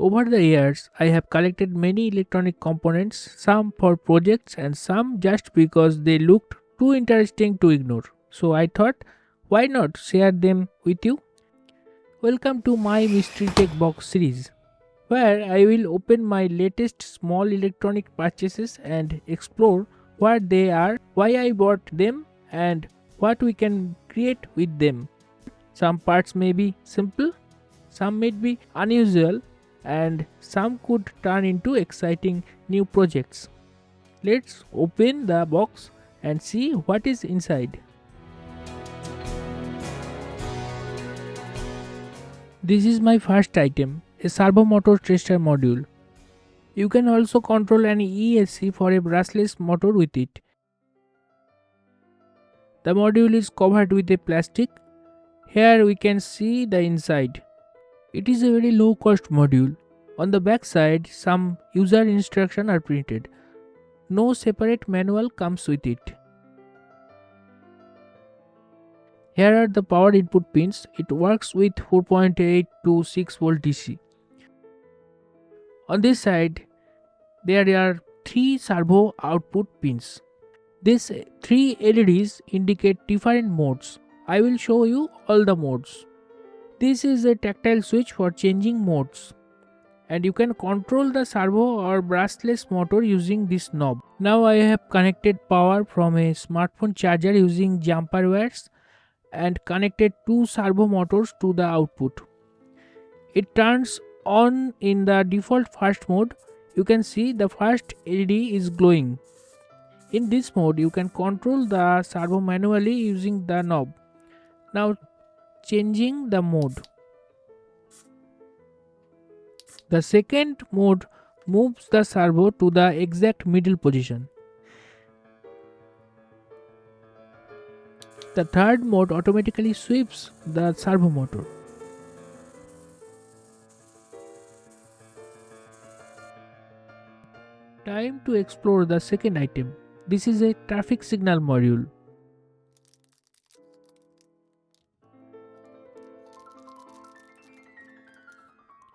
Over the years, I have collected many electronic components, some for projects and some just because they looked too interesting to ignore. So I thought, why not share them with you? Welcome to my Mystery Tech Box series, where I will open my latest small electronic purchases and explore what they are, why I bought them, and what we can create with them. Some parts may be simple, some may be unusual, and some could turn into exciting new projects. Let's open the box and see what is inside. This is my first item, a Servo Motor Tester module. You can also control an ESC for a brushless motor with it. The module is covered with a plastic. Here we can see the inside. It is a very low cost module. On the back side, some user instructions are printed. No separate manual comes with it. Here are the power input pins. It works with 4.8 to 6 volt DC. On this side, there are 3 servo output pins. These 3 LEDs indicate different modes. I will show you all the modes. This is a tactile switch for changing modes, and you can control the servo or brushless motor using this knob. Now I have connected power from a smartphone charger using jumper wires and connected 2 servo motors to the output. It turns on in the default first mode. You can see the first LED is glowing. In this mode, you can control the servo manually using the knob. Now changing the mode. The second mode moves the servo to the exact middle position. The third mode automatically sweeps the servo motor. Time to explore the second item. This is a traffic signal module.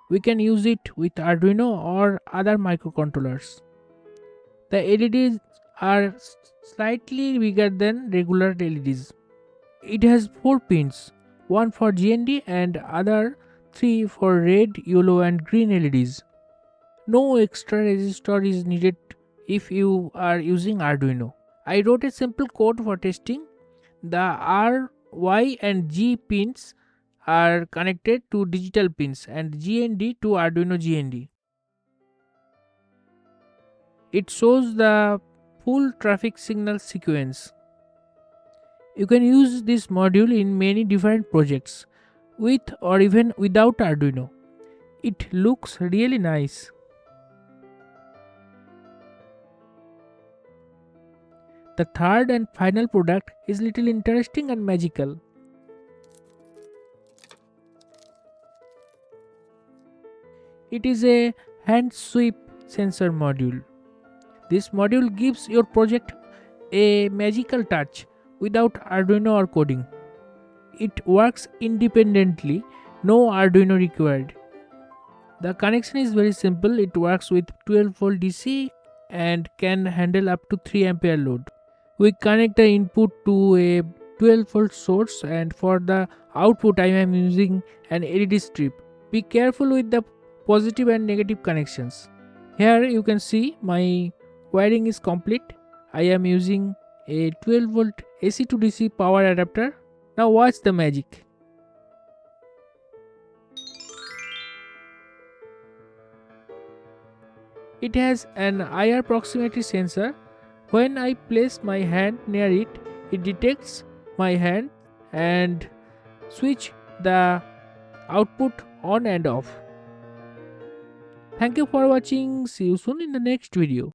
We can use it with Arduino or other microcontrollers. The LEDs are slightly bigger than regular LEDs. It has 4 pins, one for GND and other 3 for red, yellow and green LEDs. No extra resistor is needed if you are using Arduino. I wrote a simple code for testing. The R, Y and G pins are connected to digital pins and GND to Arduino GND. It shows the full traffic signal sequence. You can use this module in many different projects, with or even without Arduino. It looks really nice. The third and final product is little interesting and magical. It is a hand sweep sensor module. This module gives your project a magical touch without Arduino or coding. It works independently, no Arduino required. The connection is very simple. It works with 12 volt DC and can handle up to 3 ampere load. We connect the input to a 12 volt source, and for the output I am using an LED strip. Be careful with the positive and negative connections. Here you can see my wiring is complete. I am using a 12 volt AC to DC power adapter. Now watch the magic. It has an IR proximity sensor. When I place my hand near it, it detects my hand and switch the output on and off. Thank you for watching. See you soon in the next video.